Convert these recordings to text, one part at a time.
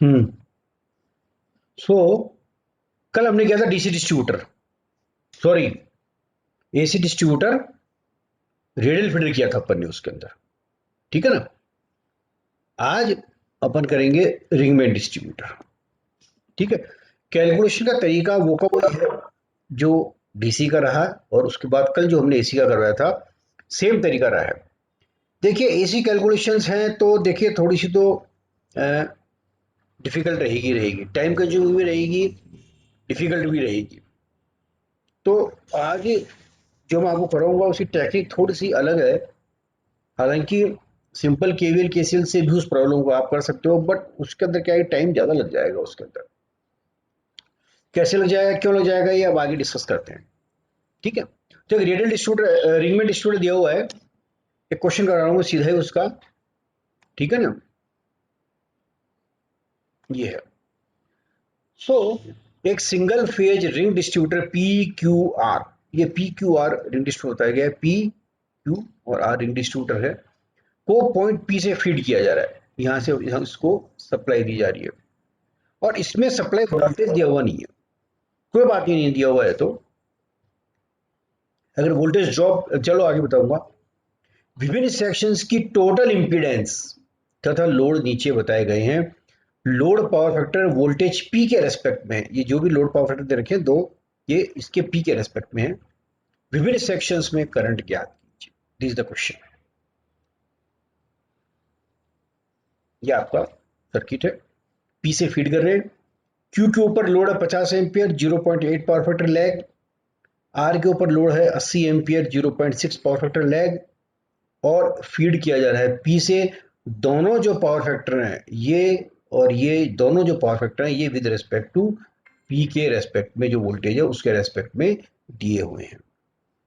हम्म। सो कल हमने किया था DC distributor, sorry AC distributor, radial feeder किया था अपन ने उसके अंदर, ठीक है ना। आज अपन करेंगे रिंगमैन डिस्ट्रीब्यूटर, ठीक है। कैलकुलेशन का तरीका वो का वही है जो डीसी का रहा, और उसके बाद कल जो हमने एसी का करवाया था सेम तरीका रहा है। देखिए एसी कैलकुलेशंस हैं तो देखिए थोड़ी सी तो डिफिकल्ट रहेगी, टाइम कंज्यूमिंग भी रहेगी, डिफिकल्ट भी रहेगी। तो आज जो मैं आपको कराऊंगा उसकी टेक्निक थोड़ी सी अलग है। हालांकि सिंपल केवीएल केसीएल से भी उस प्रॉब्लम को आप कर सकते हो, बट उसके अंदर क्या है, टाइम ज़्यादा लग जाएगा उसके अंदर। कैसे लग जाएगा, क्यों लग जाएगा, ये अब आगे डिस्कस करते हैं, ठीक है। तो एक रेडियल डिस्ट्रीब्यूटर, रिंगमेंट डिस्ट्रीब्यूटर दिया हुआ है, एक क्वेश्चन कर रहा हूँ सीधा ही उसका, ठीक है ना। ये है। सो एक single phase ring distributor P Q R, ये P Q R ring distributor बताया गया है, पी क्यू और आर रिंग डिस्ट्रीब्यूटर है, को पॉइंट पी से फीड किया जा रहा है, यहाँ से यहाँ इसको सप्लाई दी जा रही है, और इसमें सप्लाई वोल्टेज दिया हुआ नहीं है, कोई बात ही नहीं दिया हुआ है। तो अगर वोल्टेज ड्रॉप, चलो आगे बताऊंगा। विभिन्न सेक्शंस की टोटल इंपीडेंस तथा लोड नीचे बताए गए हैं। Load power factor voltage P के रेस्पेक्ट में है, ये जो भी लोड पावर फैक्टर दे रखे हैं दो, ये इसके पी के रेस्पेक्ट में है। विभिन्न सेक्शंस में करंट ज्ञात कीजिए, दिस इज द क्वेश्चन। ये आपका सर्किट है, पी से फीड कर रहे हैं, क्यू के ऊपर लोड है 50 ampere, 0.8 power factor lag. R के ऊपर लोड है 80 एम्पियर, 0.6 पावर फैक्टर लैग, और फीड किया जा रहा है पी से। दोनों जो पावर फैक्टर हैं ये, और ये दोनों जो पावर फैक्टर हैं ये विद रेस्पेक्ट टू पी के रेस्पेक्ट में जो वोल्टेज है उसके रेस्पेक्ट में दिए हुए हैं,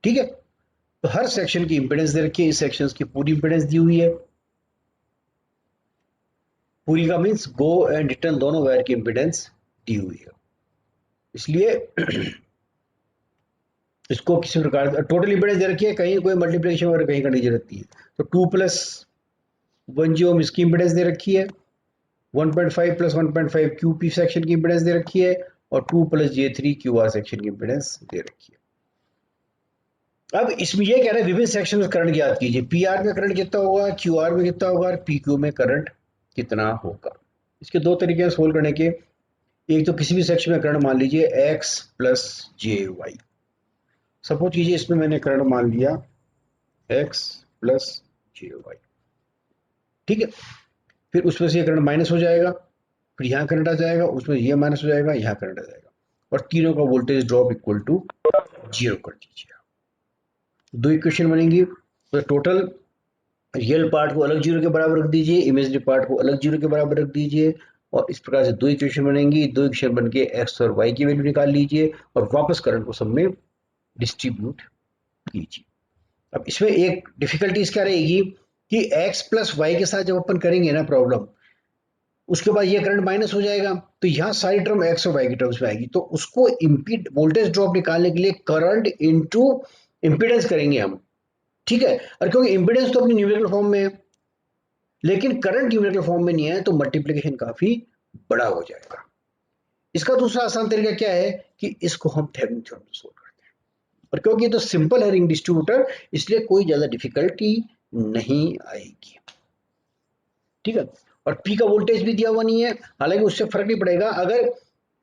ठीक है। तो हर सेक्शन की इंपेडेंस दे रखी है, इस सेक्शन की पूरी इंपेडेंस दी हुई है। पूरी का मीन्स गो एंड रिटर्न दोनों वायर की इंपेडेंस दी हुई है, इसलिए इसको किसी प्रकार टोटल इंपेडेंस दे रखी है, कहीं कोई मल्टीप्लिकेशन वगैरह कहीं करने की जरूरत नहीं है। तो 2 + 1 जी ओम इसकी इंपेडेंस दे रखी है, 1.5 + 1.5 QP सेक्शन की इंपेडेंस दे रखी है, और 2 + J3 QR सेक्शन की इंपेडेंस दे रखी है। अब इसमें ये कह रहे हैं विभिन्न सेक्शन में करंट ज्ञात कीजिए, PR में करंट कितना होगा, QR में कितना होगा, और PQ में करंट कितना होगा। इसके दो तरीके हैं सोल्व करने के। एक तो किसी भी सेक्शन में करंट मान लीजिए X + JY, सपोज कीजिए इसमें मैंने करंट मान लिया X + JY, ठीक है। फिर उसमें से ये करंट माइनस हो जाएगा, फिर यहाँ करंट आ जाएगा, उसमें ये माइनस हो जाएगा, यहाँ करंट आ जाएगा, और तीनों का वोल्टेज ड्रॉप इक्वल टू 0 कर दीजिए। दो इक्वेशन बनेंगी, तो टोटल रियल पार्ट को अलग जीरो के बराबर रख दीजिए, इमेजिनरी पार्ट को अलग जीरो के बराबर रख दीजिए, और इस प्रकार से दो इक्वेशन बनेंगी। दो इक्वेशन बन के एक्स और वाई की वैल्यू निकाल लीजिए, और वापस करंट को सब में डिस्ट्रीब्यूट कीजिए। अब इसमें एक डिफिकल्टीज क्या रहेगी कि एक्स प्लस वाई के साथ जब अपन करेंगे ना प्रॉब्लम, उसके बाद ये करंट माइनस हो जाएगा, तो यहाँ सारी टर्म एक्स और वाई की टर्म्स में आएगी, तो उसको इम्पीड वोल्टेज ड्रॉप निकालने के लिए करंट इनटू इंपीडेंस करेंगे हम, ठीक है। और क्योंकि इंपीडेंस तो अपनी न्यूमेरिकल फॉर्म में है, लेकिन करंट न्यूमेरिकल फॉर्म में नहीं है, तो मल्टीप्लिकेशन काफी बड़ा हो जाएगा। इसका दूसरा आसान तरीका क्या है कि इसको हम थेवेनिन थ्योरम से सोल्व करते हैं, और क्योंकि ये तो सिंपल है रिंग डिस्ट्रीब्यूटर, इसलिए कोई ज्यादा डिफिकल्टी नहीं आएगी, ठीक है। और पी का वोल्टेज भी दिया हुआ नहीं है, हालांकि उससे फर्क नहीं पड़ेगा। अगर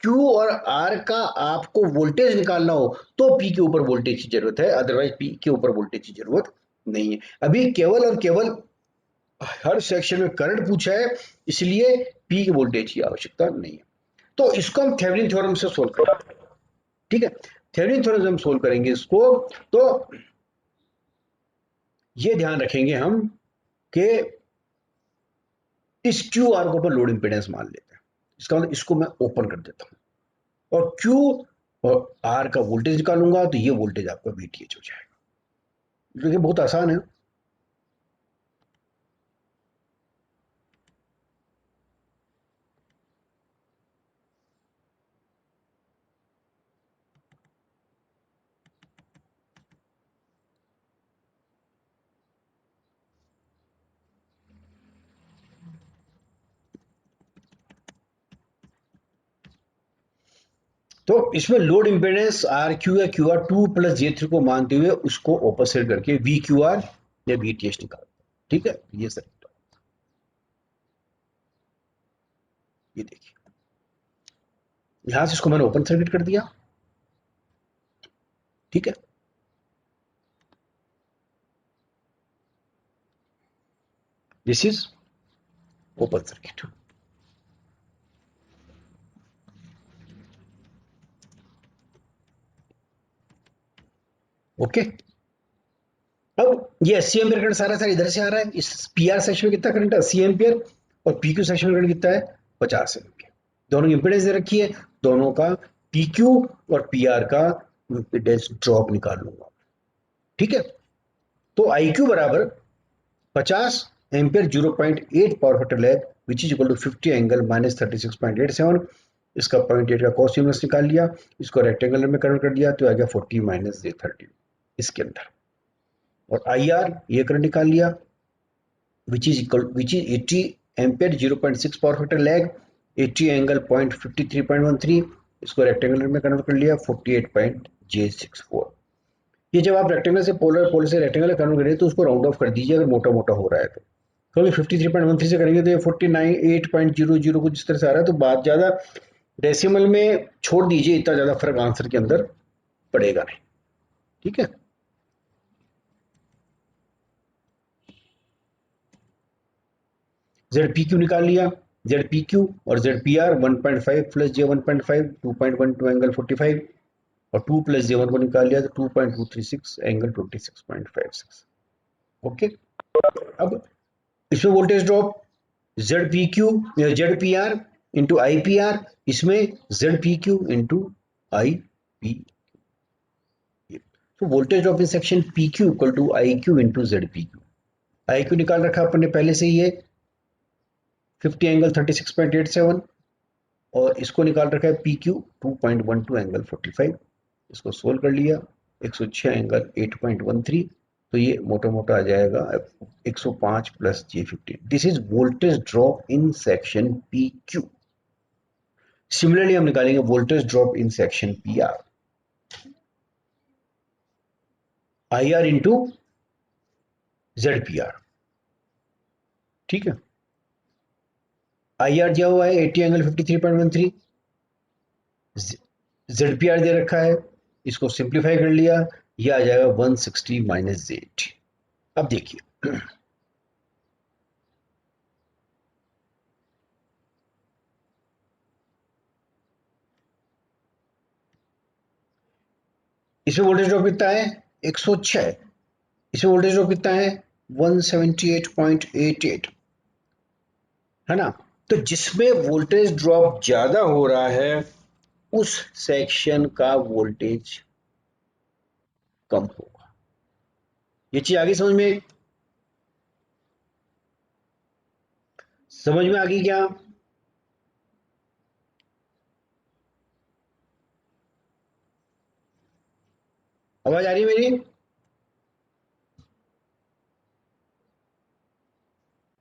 क्यू और आर का आपको वोल्टेज निकालना हो तो पी के ऊपर वोल्टेज की जरूरत है, अदरवाइज पी के ऊपर वोल्टेज की जरूरत नहीं है। अभी केवल और केवल हर सेक्शन में करंट पूछा है, इसलिए पी के वोल्टेज की आवश्यकता नहीं है। तो इसको हम थेवेनिन थ्योरम से सोल्व करेंगे, ठीक है। थेवेनिन थ्योरम से हम सोल्व करेंगे इसको, तो ये ध्यान रखेंगे हम कि इस क्यू आर को अपन लोड इंपेडेंस मान लेते हैं, इसका मतलब इसको मैं ओपन कर देता हूं, और क्यू और आर का वोल्टेज निकालूंगा, तो ये वोल्टेज आपका VTH हो जाएगा, जो कि बहुत आसान है। तो इसमें लोड इंपेडेंस आर क्यू या क्यू आर 2 प्लस J3 को मानते हुए उसको ऑपोजिट करके वी क्यू आर या VTH निकालते हैं। ठीक है, ये सर्किट ये देखिए, यहां से इसको मैंने ओपन सर्किट कर दिया। ठीक है, this is open circuit. Okay, अब ये 80 एम्पियर करंट सारा सारा इधर से आ रहा है। इस पीआर सेक्शन में कितना करंट है? 80 एम्पियर। और पीक्यू सेक्शन में करंट कितना है? 50 एम्पियर। दोनों की इंपेडेंस दे रखी है, दोनों का पीक्यू और पीआर का इंपेडेंस ड्रॉप निकाल लूंगा। ठीक है, तो आई क्यू बराबर 50 ampere 0.8 power factor lag which is equal to 50 angle minus 36.87। इसका 0.8 का कॉस इनवर्स निकाल लिया, इसको रेक्टेंगुलर में कन्वर्ट कर दिया तो आ गया 40 माइनस J30 इसके अंदर। और आई आर ये करंट निकाल लिया which is 80 ampere 0.6 power factor lag 80 angle 0.53.13। इसको रेक्टेंगुलर में कन्वर्ट कर लिया 48.J64। ये जब आप रेक्टेंगल से पोलर से रेक्टेंगल कन्वर्ट करें तो उसको राउंड ऑफ कर दीजिए अगर मोटा मोटा हो रहा है तो अभी 53.13 से करेंगे तो ये 49.8.00 कुछ इस तरह से आ रहा है। तो बात ज्यादा डेसिमल में छोड़ दीजिए, इतना ज्यादा फर्क आंसर के अंदर पड़ेगा नहीं। ठीक है, जेड पी क्यू निकाल लिया, जेड पी क्यू और Z P are 1.5 plus J1.5 2.12 angle 45 और 2 प्लस J1 को निकाल लिया तो 2.236 एंगल 26.56। ओके, अब इसमें voltage drop Z P Q Z P R into I P R, इसमें Z P Q into I P. तो voltage drop in section P Q equal to I Q into Z P Q. I Q निकाल रखा अपन ने पहले से ही है 50 angle 36.87 और इसको निकाल रखा है पी क्यू 2.12 एंगल 45। इसको सोल्व कर लिया 106 एंगल 8.13। तो ये मोटा मोटा आ जाएगा 105 plus J15। This is voltage drop in section P Q. Similarly हम निकालेंगे voltage drop in section P R, I R into Z P R. ठीक है, आई आर दिया हुआ है 80 एंगल 53.13, जेड पी आर दे रखा है, इसको सिंप्लीफाई कर लिया, ये आ जाएगा 160 माइनस Z। अब देखिए इसमें वोल्टेज ड्रॉप कितना है? 106। इसमें वोल्टेज ड्रॉप कितना है? 178.88, है ना? तो जिसमें वोल्टेज ड्रॉप ज्यादा हो रहा है उस सेक्शन का वोल्टेज कम होगा। ये चीज आगे समझ में, समझ में आ गई क्या? आवाज आ रही है मेरी?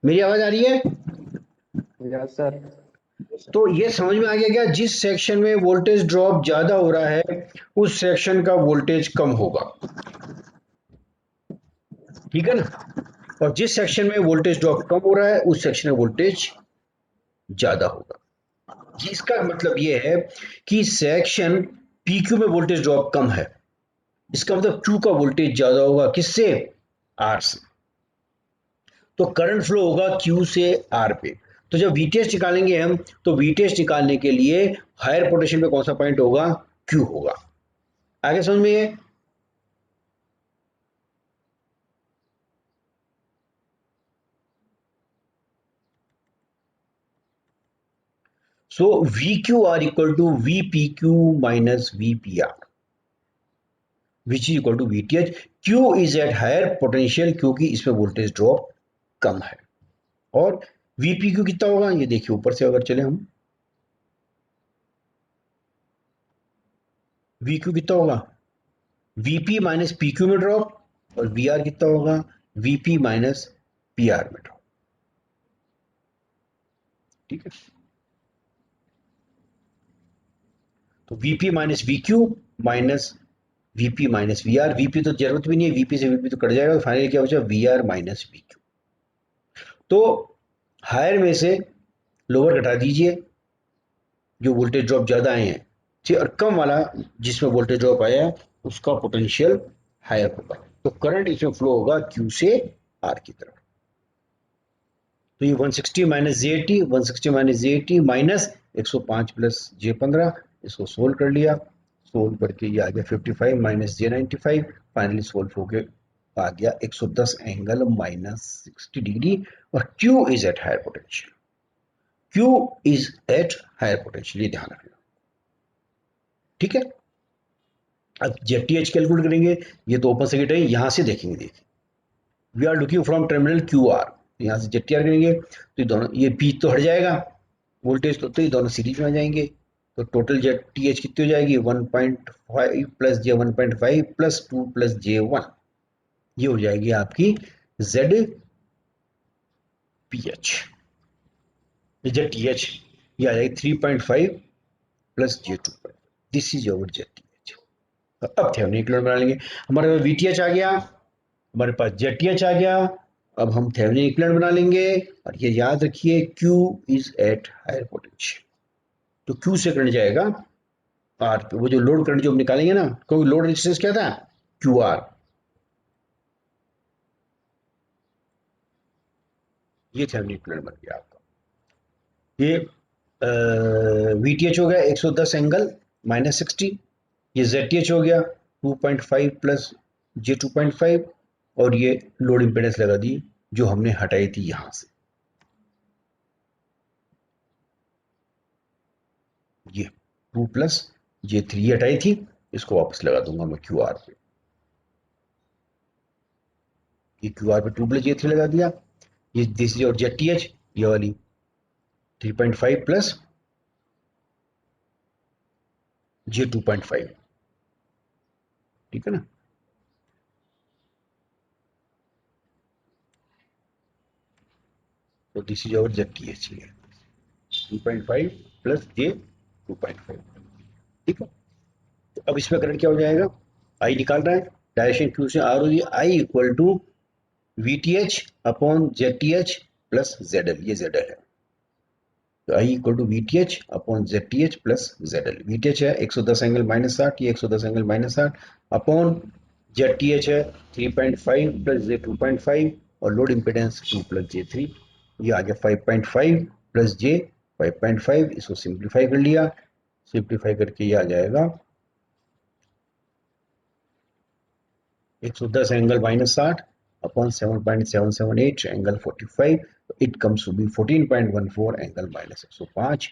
मेरी आवाज आ रही है? Yes sir. तो ये समझ में आ गया क्या? जिस सेक्शन में वोल्टेज ड्रॉप ज्यादा हो रहा है उस सेक्शन का वोल्टेज कम होगा। ठीक है ना? और जिस सेक्शन में वोल्टेज ड्रॉप कम हो रहा है उस सेक्शन में वोल्टेज ज्यादा होगा। इसका मतलब ये है कि सेक्शन PQ में वोल्टेज ड्रॉप कम है, इसका मतलब Q का वोल्टेज ज्यादा होगा। किससे? R से। तो करंट फ्लो होगा Q से R पे। तो जब VTH निकालेंगे हम तो VTH निकालने के लिए हायर पोटेंशियल पे कौन सा पॉइंट होगा? Q होगा। आगे समझ में ये? So VQR equal to VPQ minus VPR which is equal to VTH। Q is at higher potential क्योंकि इसमें वोल्टेज ड्रॉप कम है। और VPQ कितना होगा? ये देखिए ऊपर से अगर चले हम, VQ कितना होगा? VP माइनस PQ में ड्रॉप और VR कितना होगा? VP माइनस PR में ड्रॉप। ठीक है, तो VP minus VQ minus VP minus VR, VP तो जरूरत भी नहीं है, वीपी से वीपी तो कट जाएगा, तो फाइनली क्या बचा वीआर माइनस वीक्यू। तो हायर में से लोअर घटा दीजिए, जो वोल्टेज ड्रॉप ज्यादा आए हैं, ठीक, और कम वाला जिसमें वोल्टेज ड्रॉप आया है उसका पोटेंशियल हायर होगा, तो करंट इसमें फ्लो होगा क्यू से आर की तरफ। तो ये 160 माइनस जे टी, 160 माइनस जे टी माइनस 105 प्लस जे 15, इसको सोल्व कर लिया, सोल्व करके ये आ गया 55 माइनस जे 95, फाइनली सोल्व होके आ गया 110 एंगल माइनस 60 डिग्री, और Q is at higher potential, Q is at higher potential, ये ध्यान रखना, ठीक है। अब जेटीएच कैलकुलेट करेंगे, ये तो ओपन सर्किट है, यहां से देखेंगे, देखिए we are looking from terminal Q R, यहां से जेटीआर करेंगे तो ये दोनों, ये पी तो हट जाएगा वोल्टेज, तो ये दोनों सीरीज में आ जाएंगे, तो टोटल जेटीएच कितनी हो जाएगी 1.5 प्लस जे 1.5 प्लस 2 प्लस जे 1, ये हो जाएगी आपकी जेड पी एच, जेटीएच ये आ जाएगी 3.5 plus J 2, this is your ZTH. अब थेवेनिन इक्विवेलेंट बना लेंगे, हमारे पास वीटीएच आ गया, हमारे पास जेटीएच आ गया, अब हम थेवेनिन इक्विवेलेंट बना लेंगे, और ये याद रखिए Q is at higher potential, तो Q से करंट जाएगा आर पे, वो जो लोड करंट जो हम निकालेंगे ना, क्योंकि लोड रेजिस्टेंस क्या था क्यू आर, ये थेवेनिन इक्विवेलेंट बन गया आपका। ये वीटीएच हो गया 110 एंगल माइनस 60, ये जेटीएच हो गया 2.5 प्लस जे 2.5, और ये लोड इंपेडेंस लगा दी जो हमने हटाई थी यहां से, ये 2 प्लस जे 3 हटाई थी, इसको वापस लगा दूंगा मैं क्यू आर पे, ये क्यू आर पे 2 प्लस जे 3 लगा दिया, ये दिस इज और जेटीएच, ये वाली 3.5 प्लस जे 2.5, ठीक है ना। तो दिस इज और जेटीएच, ये 3.5 प्लस जे 2.5, ठीक है। तो अब इसमें करंट क्या हो जाएगा, आई निकाल रहा है, डायरेक्शन क्यू से आर होगी, I equal to VTH upon ZTH plus ZL, ये जेडएल है, तो I equal to VTH upon ZTH plus ZL, VTH है 110 एंगल माइनस 60, ये 110 एंगल माइनस 60 अपॉन जेटीएच है 3.5 प्लस जे 2.5, और लोड इंपेडेंस 2 प्लस जे 3, ये आ गया 5.5 प्लस जे 5.5, इसको सिंप्लीफाई कर लिया, सिंप्लीफाई करके ये आ जाएगा 110 angle minus 60 upon 7.778 angle 45, it comes to be 14.14 angle minus 105।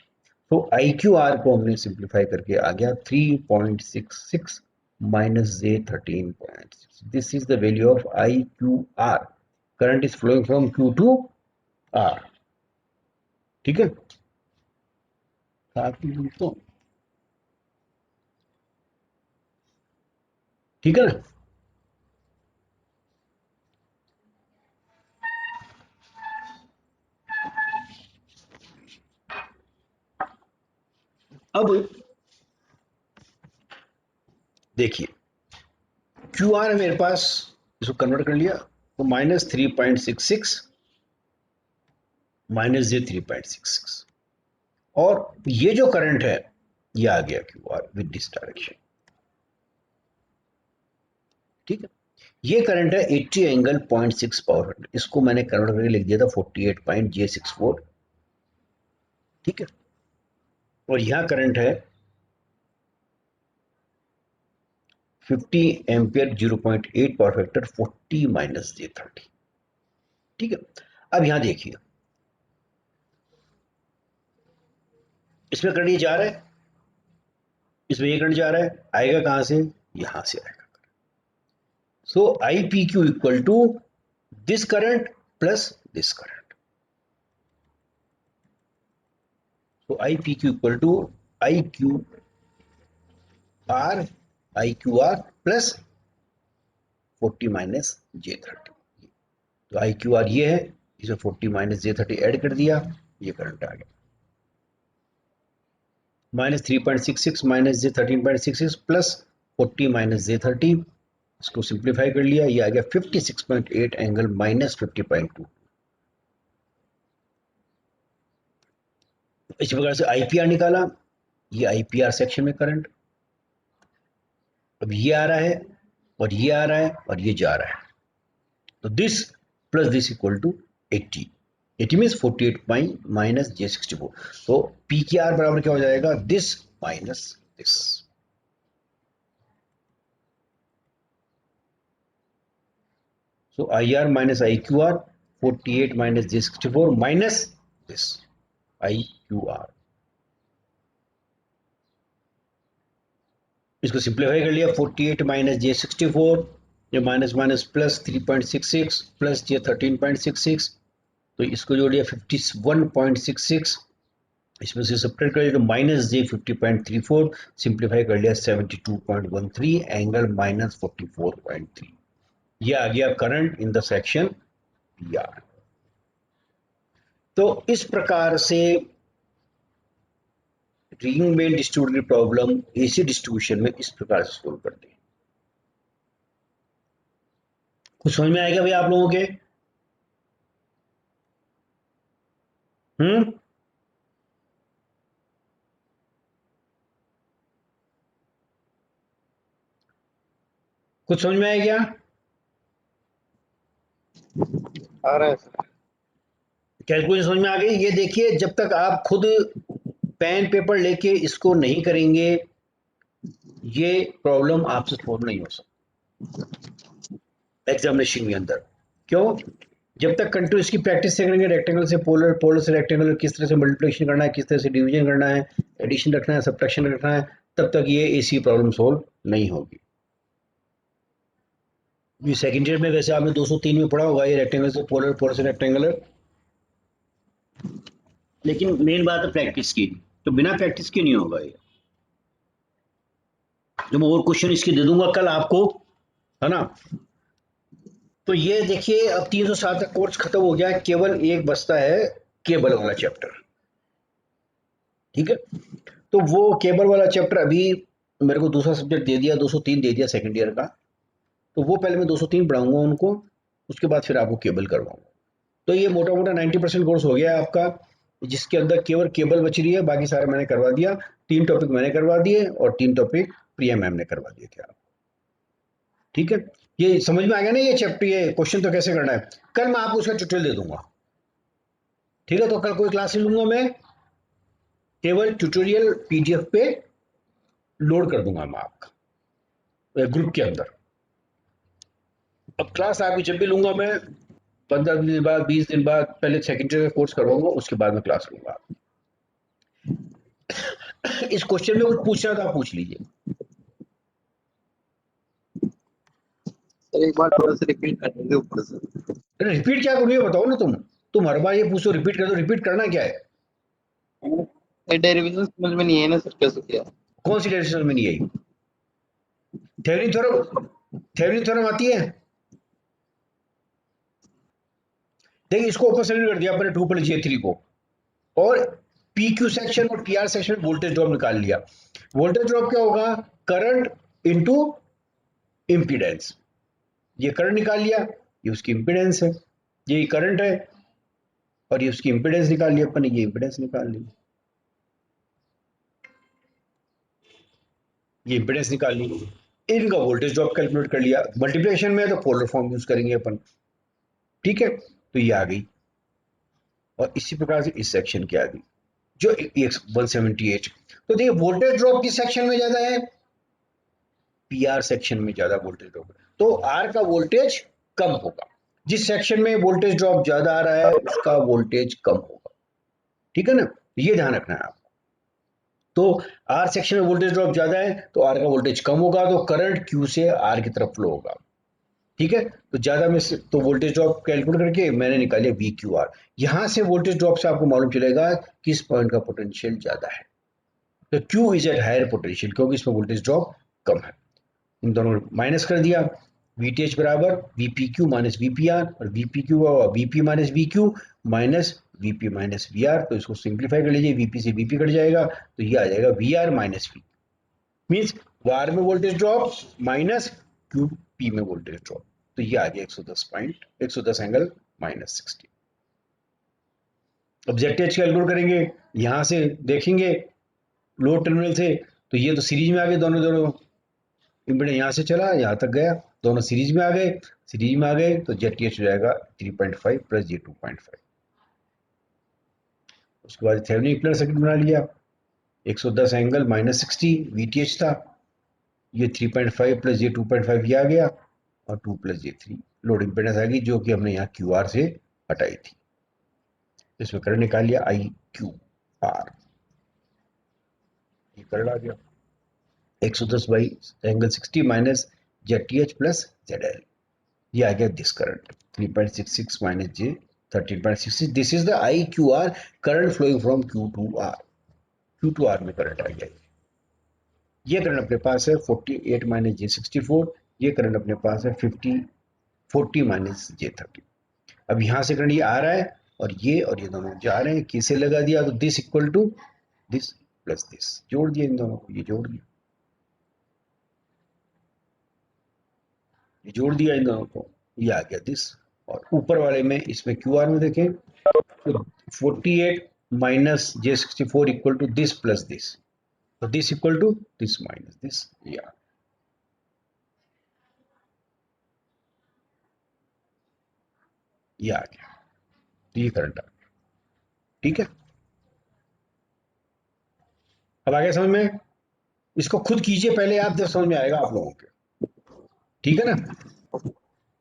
तो आई क्यू आर को हमने सिंप्लीफाई करके आ गया 3.66 minus J 13.6, this is the value of I Q R, current is flowing from Q to R, ठीक है। तो ठीक है ना। अब देखिए क्यू आर है मेरे पास, इसको कन्वर्ट कर लिया, तो माइनस 3.66 माइनस जे 3.66, और ये जो करंट है ये आ गया Q R with this direction, ठीक है। ये करंट है 80 एंगल 0.6 पावर फैक्टर, इसको मैंने कन्वर्ट करके लिख दिया था 48.J64, ठीक है। और यहां करंट है 50 एम्पियर 0.8 पावर फैक्टर 40 माइनस जे 30, ठीक है। अब यहां देखिए इसमें करंट ये जा रहा है, इसमें ये करंट जा रहा है, आएगा कहां से, यहां से आएगा, so I P Q equal to this current plus this current, so IPQ equal to IQR, IQR plus 40 minus J30, तो IQR ये है, इसे 40 माइनस J30 ऐड कर दिया, ये करंट आ गया, माइनस 3.66 माइनस जे 13.66 प्लस 40 माइनस जे 30, इसको सिंप्लीफाई कर लिया, ये आ गया 56.8 एंगल माइनस 50.2। इसी प्रकार से आईपीआर निकाला, ये आईपीआर सेक्शन में करंट, अब ये आ रहा है और ये आ रहा है और ये जा रहा है, तो this plus this equal to 80, 80 means 48 minus J64, तो पी की आर बराबर क्या हो जाएगा, this minus this. So IR minus IQR, 48 minus J64 minus this IQR, इसको सिंप्लीफाई कर लिया, 48 माइनस J64, ये minus minus plus 3.66 plus J 13.66, तो इसको जोड़ दिया 51.66, इसमें से सब्ट्रैक्ट कर लिया तो माइनस J 50.34, सिंप्लीफाई कर लिया 72.13 एंगल माइनस 44.3, ये आ गया current in the section PR। तो इस प्रकार से रिंग में डिस्ट्रीब्यूटेड प्रॉब्लम एसी डिस्ट्रीब्यूशन में इस प्रकार से सोल्व करते हैं। कुछ समझ में आएगा भैया आप लोगों के? हम्म, कुछ समझ में आया क्या? आ रहा है सर। कैलकुलेशन समझ में आ गई? ये देखिए, जब तक आप खुद पेन पेपर लेके इसको नहीं करेंगे, ये प्रॉब्लम आपसे सोल्व नहीं हो सकता एग्जामिनेशन के अंदर। क्यों? जब तक कंटिन्यू इसकी प्रैक्टिस से करेंगे, रेक्टेंगल से पोलर, पोलर से रेक्टेंगल, किस तरह से मल्टीप्लिकेशन करना है, किस तरह से डिवीजन करना है, एडिशन रखना है, सब्ट्रैक्शन रखना है, तब तक ये एसी प्रॉब्लम सोल्व नहीं होगी। ये सेकंड ईयर में वैसे आपने 203 में पढ़ा होगा, ये रेक्टेंगल से पोलर, पोलर से रेक्टेंगुलर, लेकिन मेन बात है प्रैक्टिस की, तो बिना प्रैक्टिस के नहीं होगा ये। जो मैं और क्वेश्चन इसके दे दूंगा कल आपको, है ना। तो ये देखिए, अब 307 का कोर्स खत्म हो गया है, केवल एक बचता है केबल वाला चैप्टर, ठीक है। तो वो केबल वाला चैप्टर अभी मेरे को दूसरा सब्जेक्ट दे दिया, 203 दे दिया सेकंड ईयर का, तो वो पहले मैं 203 पढ़ाऊंगा उनको, उसके बाद फिर आपको केबल करवाऊंगा। तो ये मोटा मोटा 90% कोर्स हो गया है आपका, जिसके अंदर केवल केबल बच रही है, बाकी सारा मैंने करवा दिया। 3 टॉपिक मैंने करवा दिए और 3 टॉपिक प्रिया मैम ने करवा दिए थे आप, ठीक है। ये समझ में आ गया ना ये चैप्टर, ये क्वेश्चन तो कैसे करना है, कल मैं आपको उसका ट्यूटोरियल दे दूंगा, ठीक है। तो कल कोई क्लास नहीं लूंगा मैं, केवल ट्यूटोरियल पीडीएफ पे लोड कर दूंगा मैं आपका ग्रुप के अंदर। अब क्लास आपकी जब भी लूंगा मैं, 15 दिन बाद, 20 दिन बाद, पहले सेकेंड ईयर का कोर्स करवाऊंगा, उसके बाद में क्लास लूंगा। इस क्वेश्चन में कुछ पूछना था, पूछ लीजिए। सर एक बार थोड़ा सा रिपीट कर देंगे ऊपर से। अरे रिपीट क्या करूँ ये बताओ ना, तुम हर बार ये पूछो रिपीट कर दो, रिपीट करना क्या है? ये डेरिवेशन समझ में नहीं है ना सर, कैसे किया। कौन सी डेरिवेशन में नहीं आई? थेवेनिन थ्योरम, थेवेनिन थ्योरम आती है? देखिए, इसको ऊपर सेलेक्ट कर दिया अपने 2 प्लस J3 को, और PQ सेक्शन और PR सेक्शन में वोल्टेज ड्रॉप निकाल लिया। वोल्टेज ड्रॉप क्या होगा, करंट इनटू इंपीडेंस, ये करंट निकाल लिया, ये उसकी इंपीडेंस है, ये करंट है और ये उसकी इंपीडेंस निकाल लिया अपन ने, ये इंपीडेंस निकाल ली, ये इंपीडेंस निकाल ली, इनका वोल्टेज ड्रॉप कैलकुलेट कर लिया। मल्टीप्लिकेशन में तो पोलर फॉर्म यूज करेंगे अपन, ठीक है। तो ये आ गई, और इसी प्रकार से इस सेक्शन की आ गई जो 178। तो देखिए, वोल्टेज ड्रॉप किस सेक्शन में ज्यादा है, PR सेक्शन में ज्यादा वोल्टेज ड्रॉप है, तो R का वोल्टेज कम होगा। जिस सेक्शन में वोल्टेज ड्रॉप ज्यादा आ रहा है उसका वोल्टेज कम होगा, ठीक है ना, ये ध्यान रखना है आपको। तो R सेक्शन में वोल्टेज ड्रॉप ज्यादा है तो R का वोल्टेज कम होगा, तो करंट Q से R की तरफ फ्लो होगा, ठीक है। तो ज्यादा में से तो वोल्टेज ड्रॉप कैलकुलेट करके मैंने निकाले VQR। यहां से वोल्टेज ड्रॉप से आपको मालूम चलेगा किस पॉइंट का पोटेंशियल ज्यादा है, तो Q is at higher potential, क्योंकि इसमें वोल्टेज ड्रॉप कम है। इन दोनों माइनस कर दिया, VTH बराबर VPQ माइनस VPR, और VPQ VP minus VQ minus VP minus VR। तो इसको सिंप्लीफाई कर लीजिए, VP से VP कट जाएगा तो ये आ जाएगा VR माइनस V, मीन्स वार में वोल्टेज ड्रॉप माइनस QP में वोल्टेज ड्रॉप। तो ये आ गया 110 एंगल माइनस 60। अब ZTH कैलकुलेट करेंगे, यहां से देखेंगे लोड टर्मिनल से, तो ये तो सीरीज में आ गए दोनों दोनों इम्पीडेंस, यहां से चला यहां तक गया, दोनों सीरीज में आ गए, सीरीज में आ गए तो ZTH हो जाएगा 3.5 प्लस ये 2.5। उसके बाद थेवेनिन इक्विवेलेंट सर्किट बना लिया, 110 एंगल माइनस 60 VTH था, ये 3.5 प्लस ये 2.5 ये आ गया, और 2 प्लस ये 3 लोड इम्पीडेंस आ गई, जो कि हमने यहाँ QR से हटाई थी। इसमें करंट निकाल लिया IQR, ये करंट आ गया 110 by angle 60 minus ZTH plus ZL, ये आ गया this current 3.66 minus J 13.66। This is the IQR, current flowing from Q2R में करंट आ गया। ये करंट अपने पास है 48 माइनस J64, ये करंट अपने पास है 40 माइनस J30। अब यहां से करंट ये आ रहा है, और ये दोनों जा रहे हैं, किसे लगा दिया तो this equal to this plus this, जोड़ दिया इन दोनों को, ये जोड़ दिया, ये जोड़ दिया इन दोनों को, ये आ गया दिस। और ऊपर वाले में इसमें QR में देखें तो 48 minus J64 equal to this plus this, तो this equal to this minus this, ये आ गया, तो ये करंट आ गया। ठीक है, अब आगे समझ में, इसको खुद कीजिए पहले आप, जब समझ में आएगा आप लोगों के। ठीक है ना।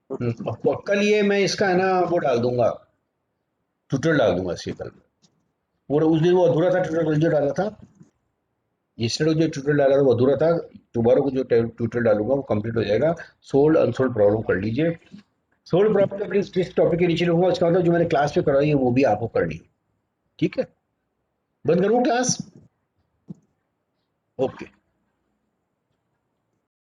और कल ये मैं इसका है ना वो डाल दूंगा, ट्यूटोरियल डाल दूंगा इसके कल। पूरा उस दिन वो अधूरा था ट्यूटोरियल जो डाला था, yesterday जो ट्यूटोरियल डाला था वो अधूरा था, दोबारा को जो ट्यूटोरियल डालूंगा वो कंप्लीट हो जाएगा। सोल्ड अनसोल्ड प्रॉब्लम कर लीजिए, सोल्ड प्रॉब्लम जिस टॉपिक के नीचे लिखूंगा उसका मतलब जो मैंने क्लास में कराई है वो भी आपको करनी है। ठीक है, बंद करूँ क्लास? ओके।